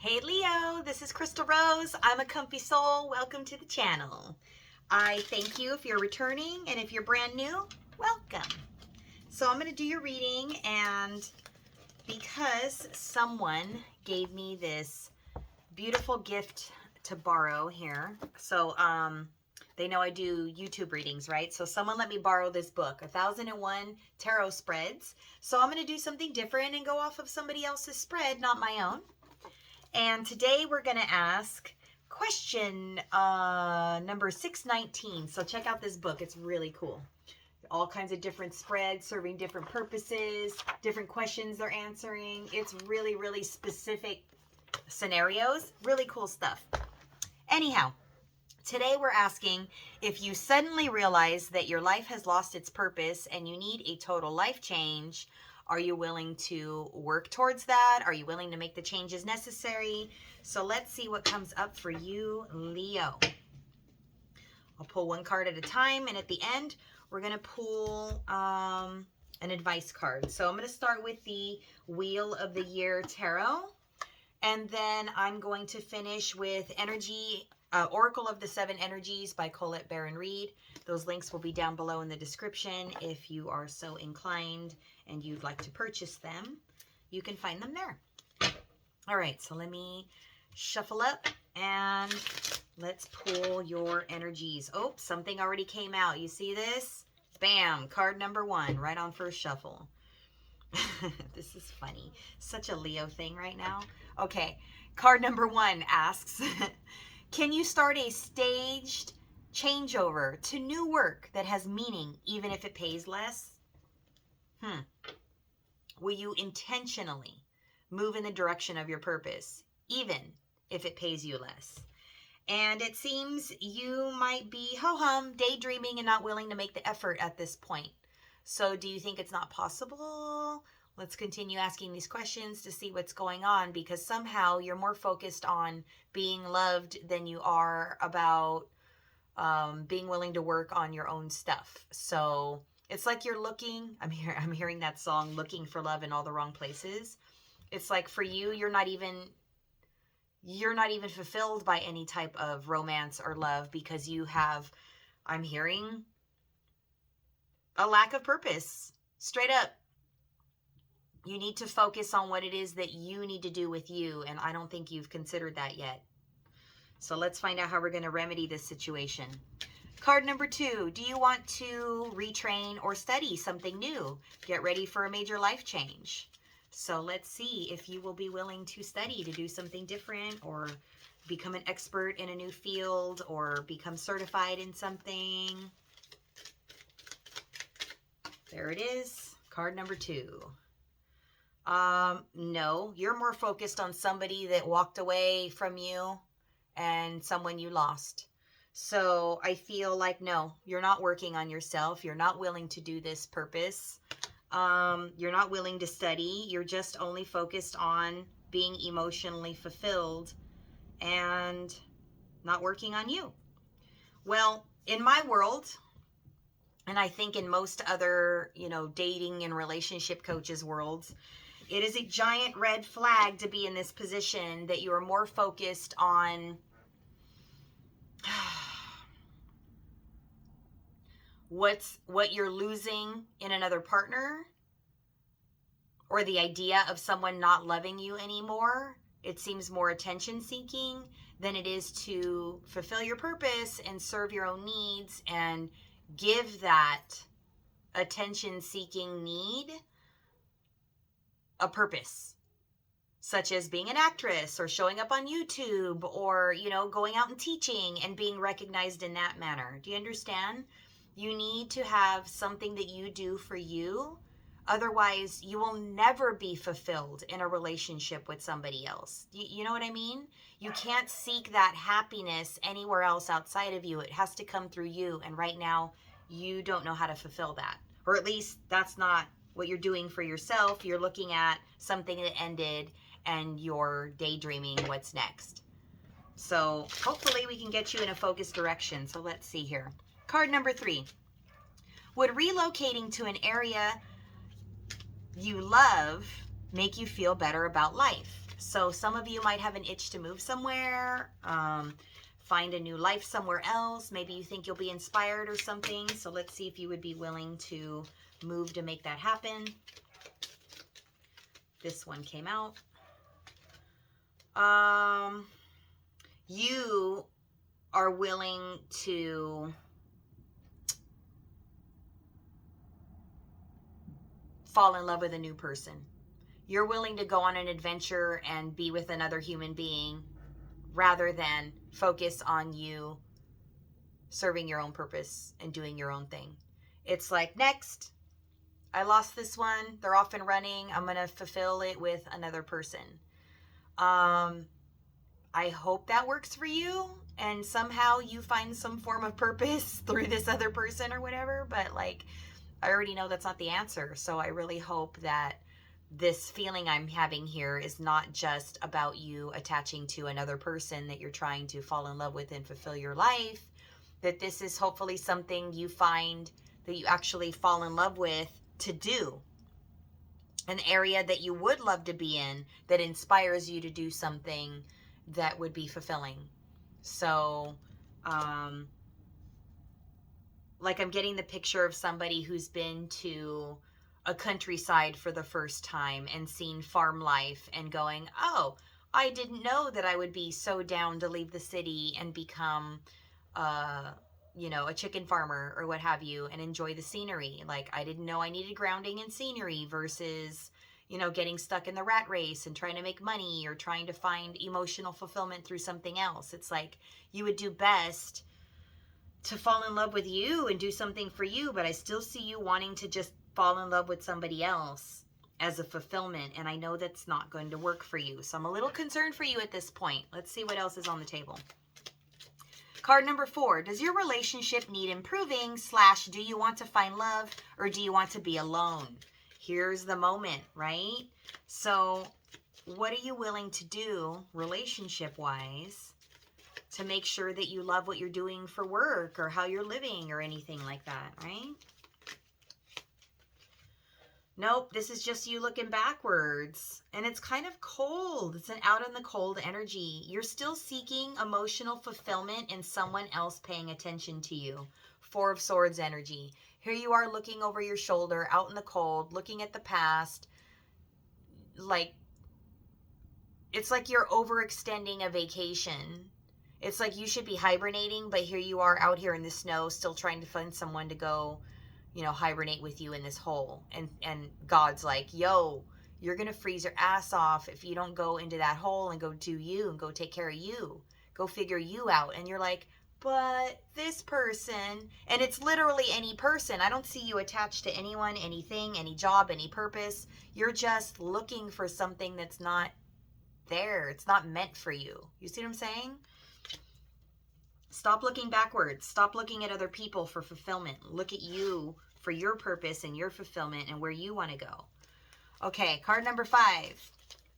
Hey Leo, this is Crystal Rose. I'm a comfy soul. Welcome to the channel. I thank you if you're returning, and if you're brand new, welcome. So I'm going to do your reading, and because someone gave me this beautiful gift to borrow here, so they know I do YouTube readings, right? So someone let me borrow this book, 1001 Tarot Spreads. So I'm going to do something different and go off of somebody else's spread, not my own. And today we're going to ask question number 619. So check out this book. It's really cool. All kinds of different spreads serving different purposes, different questions they're answering. It's really, really specific scenarios. Really cool stuff. Anyhow, today we're asking, if you suddenly realize that your life has lost its purpose and you need a total life change, are you willing to work towards that? Are you willing to make the changes necessary? So let's see what comes up for you, Leo. I'll pull one card at a time, and at the end, we're going to pull an advice card. So I'm going to start with the Wheel of the Year Tarot, and then I'm going to finish with Oracle of the Seven Energies by Colette Baron Reed. Those links will be down below in the description. If you are so inclined and you'd like to purchase them, you can find them there. All right, so let me shuffle up and let's pull your energies. Oh, something already came out. You see this? Bam, card number 1, right on first shuffle. This is funny. Such a Leo thing right now. Okay, card number 1 asks, can you start a staged changeover to new work that has meaning, even if it pays less? Will you intentionally move in the direction of your purpose, even if it pays you less? And it seems you might be ho-hum, daydreaming, and not willing to make the effort at this point. So do you think it's not possible? Let's continue asking these questions to see what's going on, because somehow you're more focused on being loved than you are about being willing to work on your own stuff. So it's like you're looking, I'm hearing that song, looking for love in all the wrong places. It's like for you, you're not even fulfilled by any type of romance or love, because you have, I'm hearing, a lack of purpose. Straight up. You need to focus on what it is that you need to do with you, and I don't think you've considered that yet. So let's find out how we're going to remedy this situation. Card number 2, do you want to retrain or study something new? Get ready for a major life change. So let's see if you will be willing to study, to do something different, or become an expert in a new field, or become certified in something. There it is, card number 2. No, you're more focused on somebody that walked away from you and someone you lost. So I feel like, no, you're not working on yourself. You're not willing to do this purpose. You're not willing to study. You're just only focused on being emotionally fulfilled and not working on you. Well, in my world, and I think in most other, dating and relationship coaches' worlds, it is a giant red flag to be in this position, that you are more focused on what you're losing in another partner, or the idea of someone not loving you anymore. It seems more attention seeking than it is to fulfill your purpose and serve your own needs and give that attention seeking need a purpose, such as being an actress or showing up on YouTube, or, going out and teaching and being recognized in that manner. Do you understand? You need to have something that you do for you. Otherwise, you will never be fulfilled in a relationship with somebody else. You know what I mean? You can't seek that happiness anywhere else outside of you. It has to come through you. And right now, you don't know how to fulfill that. Or at least that's not what you're doing for yourself. You're looking at something that ended and you're daydreaming what's next. So hopefully we can get you in a focused direction. So let's see here. Card number 3. Would relocating to an area you love make you feel better about life? So some of you might have an itch to move somewhere, find a new life somewhere else. Maybe you think you'll be inspired or something. So let's see if you would be willing to move to make that happen. This one came out. You are willing to fall in love with a new person. You're willing to go on an adventure and be with another human being rather than focus on you serving your own purpose and doing your own thing. It's like, next, I lost this one. They're off and running. I'm going to fulfill it with another person. I hope that works for you and somehow you find some form of purpose through this other person or whatever. But like, I already know that's not the answer. So I really hope that this feeling I'm having here is not just about you attaching to another person that you're trying to fall in love with and fulfill your life, that this is hopefully something you find that you actually fall in love with to do. An area that you would love to be in that inspires you to do something that would be fulfilling. So, like I'm getting the picture of somebody who's been to a countryside for the first time and seen farm life and going, oh, I didn't know that I would be so down to leave the city and become, you know, a chicken farmer or what have you and enjoy the scenery. Like, I didn't know I needed grounding in scenery versus, you know, getting stuck in the rat race and trying to make money or trying to find emotional fulfillment through something else. It's like you would do best to fall in love with you and do something for you, but I still see you wanting to just fall in love with somebody else as a fulfillment, and I know that's not going to work for you. So I'm a little concerned for you at this point. Let's see what else is on the table. Card number 4, does your relationship need improving / do you want to find love or do you want to be alone? Here's the moment, right? So what are you willing to do relationship-wise to make sure that you love what you're doing for work or how you're living or anything like that, right? Nope, this is just you looking backwards. And it's kind of cold. It's an out in the cold energy. You're still seeking emotional fulfillment in someone else paying attention to you. 4 of Swords energy. Here you are looking over your shoulder, out in the cold, looking at the past. Like, it's like you're overextending a vacation. It's like you should be hibernating, but here you are out here in the snow, still trying to find someone to go, you know, hibernate with you in this hole. And God's like, yo, you're going to freeze your ass off if you don't go into that hole and go do you and go take care of you. Go figure you out. And you're like, but this person, and it's literally any person. I don't see you attached to anyone, anything, any job, any purpose. You're just looking for something that's not there. It's not meant for you. You see what I'm saying? Stop looking backwards. Stop looking at other people for fulfillment. Look at you for your purpose and your fulfillment and where you want to go. Okay, card number 5.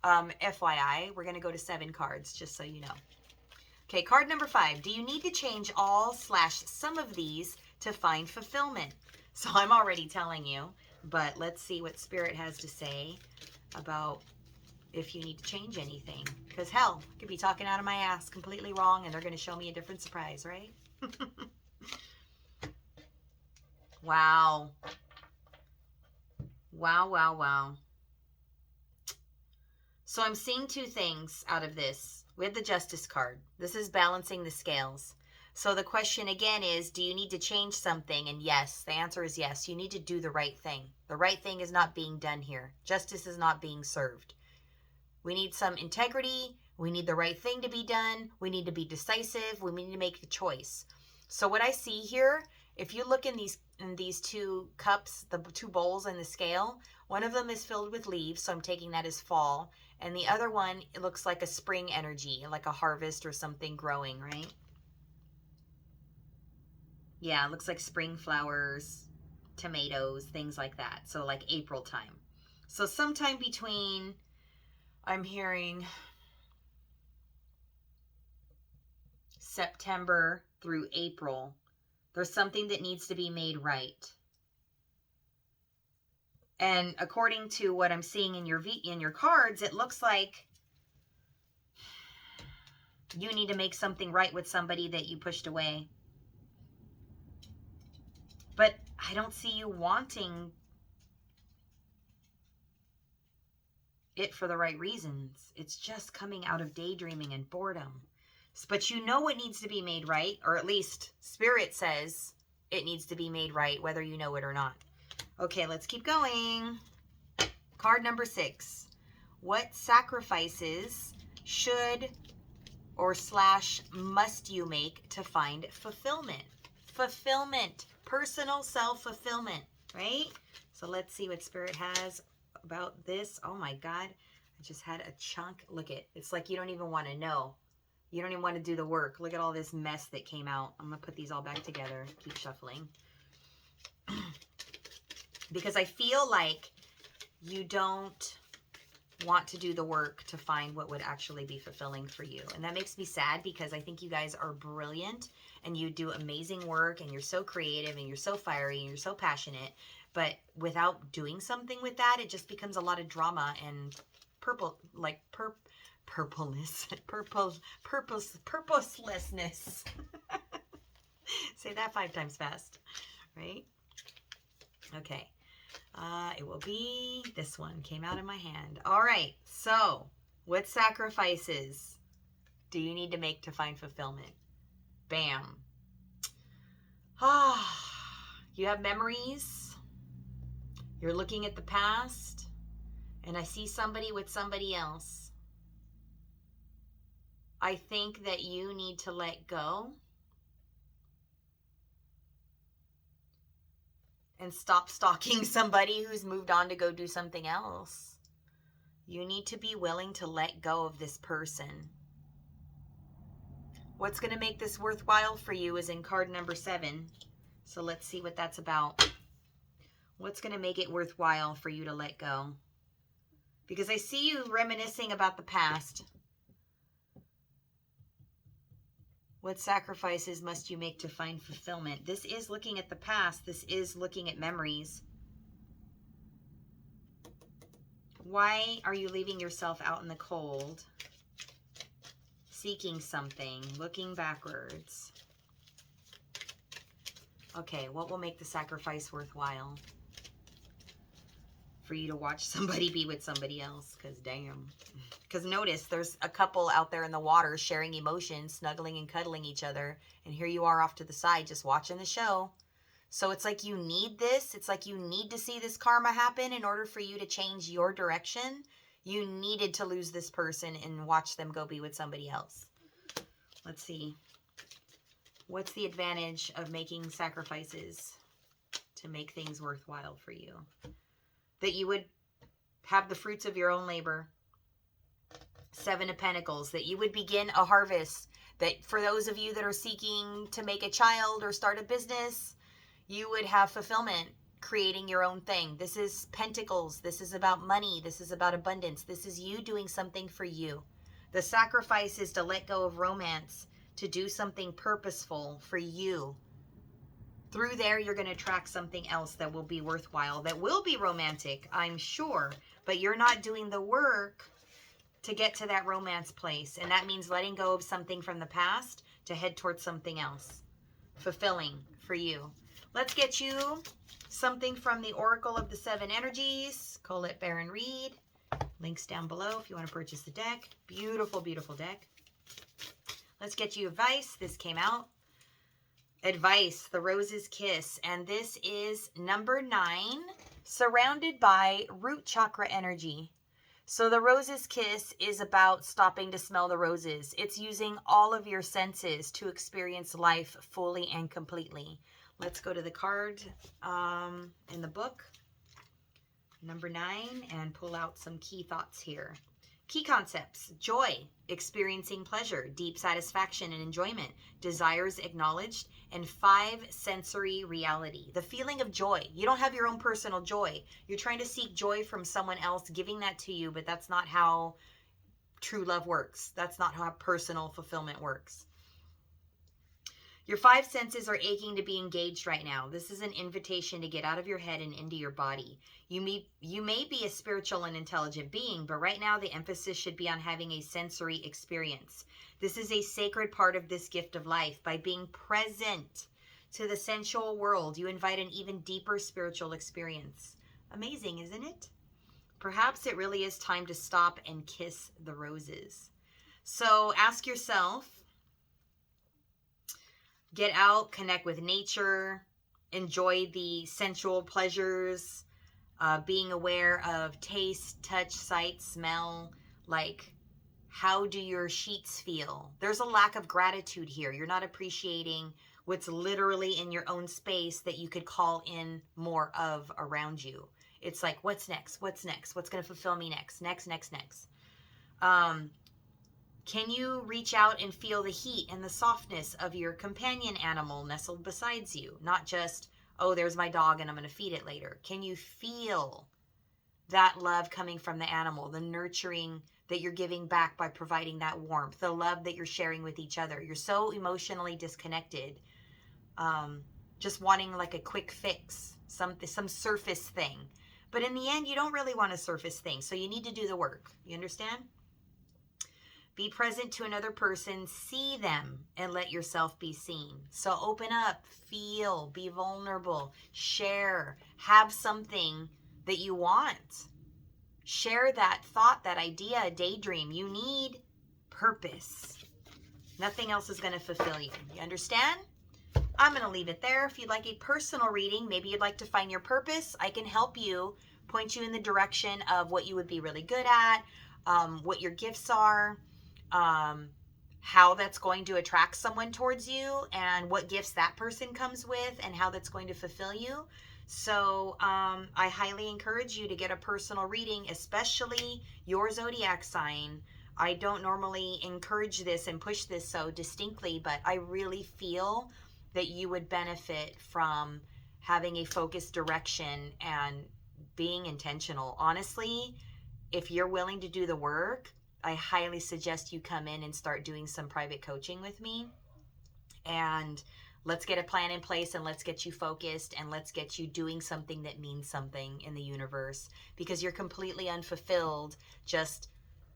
FYI, we're going to go to 7 cards, just so you know. Okay, card number 5. Do you need to change all / some of these to find fulfillment? So I'm already telling you, but let's see what Spirit has to say about if you need to change anything. Because hell, I could be talking out of my ass completely wrong and they're going to show me a different surprise, right? Wow. Wow, wow, wow. So I'm seeing 2 things out of this. We have the Justice card. This is balancing the scales. So the question again is, do you need to change something? And yes, the answer is yes. You need to do the right thing. The right thing is not being done here. Justice is not being served. We need some integrity. We need the right thing to be done. We need to be decisive. We need to make a choice. So what I see here, if you look in these 2 cups, the 2 bowls in the scale, one of them is filled with leaves, so I'm taking that as fall. And the other one, it looks like a spring energy, like a harvest or something growing, right? Yeah, it looks like spring flowers, tomatoes, things like that. So like April time. So sometime between, I'm hearing September through April, there's something that needs to be made right. And according to what I'm seeing in your cards, it looks like You need to make something right with somebody that you pushed away. But I don't see you wanting it for the right reasons. It's just coming out of daydreaming and boredom. But you know what needs to be made right, or at least Spirit says it needs to be made right, whether you know it or not. Okay, let's keep going. Card number 6. What sacrifices should or / must you make to find fulfillment? Fulfillment, personal self-fulfillment, right? So let's see what Spirit has about this. Oh my God, I just had a chunk. Look at it. It's like you don't even want to know. You don't even want to do the work. Look at all this mess that came out. I'm going to put these all back together. Keep shuffling. Because I feel like you don't want to do the work to find what would actually be fulfilling for you. And that makes me sad because I think you guys are brilliant and you do amazing work and you're so creative and you're so fiery and you're so passionate. But without doing something with that, it just becomes a lot of drama and purposelessness. Say that 5 times fast, right? Okay. It will be this one. Came out of my hand. All right. So, what sacrifices do you need to make to find fulfillment? Bam. You have memories. You're looking at the past. And I see somebody with somebody else. I think that you need to let go. And stop stalking somebody who's moved on to go do something else. You need to be willing to let go of this person. What's going to make this worthwhile for you is in card number 7. So let's see what that's about. What's going to make it worthwhile for you to let go? Because I see you reminiscing about the past. What sacrifices must you make to find fulfillment? This is looking at the past. This is looking at memories. Why are you leaving yourself out in the cold? Seeking something, looking backwards. Okay, what will make the sacrifice worthwhile? For you to watch somebody be with somebody else, because damn. Because notice, there's a couple out there in the water sharing emotions, snuggling and cuddling each other. And here you are off to the side just watching the show. So it's like you need this. It's like you need to see this karma happen in order for you to change your direction. You needed to lose this person and watch them go be with somebody else. Let's see. What's the advantage of making sacrifices to make things worthwhile for you? That you would have the fruits of your own labor. 7 of Pentacles, that you would begin a harvest. That for those of you that are seeking to make a child or start a business, you would have fulfillment, creating your own thing. This is Pentacles. This is about money. This is about abundance. This is you doing something for you. The sacrifice is to let go of romance, to do something purposeful for you. Through there, you're going to attract something else that will be worthwhile, that will be romantic, I'm sure. But you're not doing the work to get to that romance place. And that means letting go of something from the past to head towards something else. Fulfilling for you. Let's get you something from the Oracle of the 7 Energies. Colette Baron Reed. Links down below if you want to purchase the deck. Beautiful, beautiful deck. Let's get you advice. This came out. Advice, the Rose's Kiss. And this is number 9, surrounded by root chakra energy. So the Rose's Kiss is about stopping to smell the roses. It's using all of your senses to experience life fully and completely. Let's go to the card in the book, number 9, and pull out some key thoughts here. Key concepts: joy, experiencing pleasure, deep satisfaction and enjoyment, desires acknowledged, and 5 sensory reality. The feeling of joy. You don't have your own personal joy. You're trying to seek joy from someone else giving that to you, but that's not how true love works. That's not how personal fulfillment works. Your five senses are aching to be engaged right now. This is an invitation to get out of your head and into your body. You may be a spiritual and intelligent being, but right now the emphasis should be on having a sensory experience. This is a sacred part of this gift of life. By being present to the sensual world, you invite an even deeper spiritual experience. Amazing, isn't it? Perhaps it really is time to stop and kiss the roses. So ask yourself, get out, connect with nature, enjoy the sensual pleasures, being aware of taste, touch, sight, smell. Like, how do your sheets feel? There's a lack of gratitude here. You're not appreciating what's literally in your own space that you could call in more of around you. It's like, what's next? What's next? What's going to fulfill me next? Next. Can you reach out and feel the heat and the softness of your companion animal nestled beside you? Not just, oh, there's my dog and I'm going to feed it later. Can you feel that love coming from the animal, the nurturing that you're giving back by providing that warmth, the love that you're sharing with each other? You're so emotionally disconnected, just wanting like a quick fix, some surface thing. But in the end, you don't really want a surface thing, so you need to do the work. You understand? Be present to another person, see them, and let yourself be seen. So open up, feel, be vulnerable, share, have something that you want. Share that thought, that idea, daydream. You need purpose. Nothing else is going to fulfill you. You understand? I'm going to leave it there. If you'd like a personal reading, maybe you'd like to find your purpose, I can help you, point you in the direction of what you would be really good at, what your gifts are, how that's going to attract someone towards you, and what gifts that person comes with, and how that's going to fulfill you. So I highly encourage you to get a personal reading, especially your zodiac sign. I don't normally encourage this and push this so distinctly, but I really feel that you would benefit from having a focused direction and being intentional. Honestly, if you're willing to do the work, I highly suggest you come in and start doing some private coaching with me. And let's get a plan in place, and let's get you focused, and let's get you doing something that means something in the universe, because you're completely unfulfilled just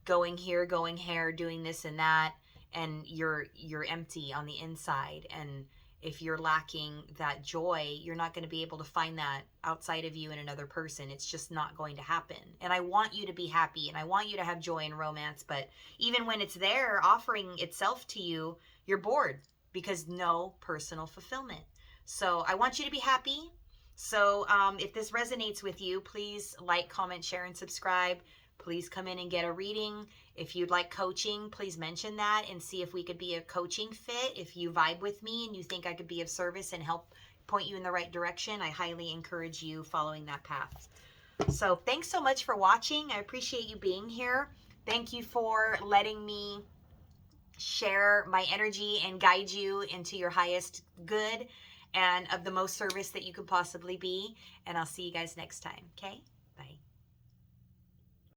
going here, going here, doing this and that, and you're empty on the inside. And if you're lacking that joy, you're not going to be able to find that outside of you in another person. It's just not going to happen. And I want you to be happy, and I want you to have joy and romance, but even when it's there offering itself to you, you're bored because no personal fulfillment. So I want you to be happy. So if this resonates with you, please like, comment, share, and subscribe. Please come in and get a reading. If you'd like coaching, please mention that and see if we could be a coaching fit. If you vibe with me and you think I could be of service and help point you in the right direction, I highly encourage you following that path. So thanks so much for watching. I appreciate you being here. Thank you for letting me share my energy and guide you into your highest good and of the most service that you could possibly be. And I'll see you guys next time, okay?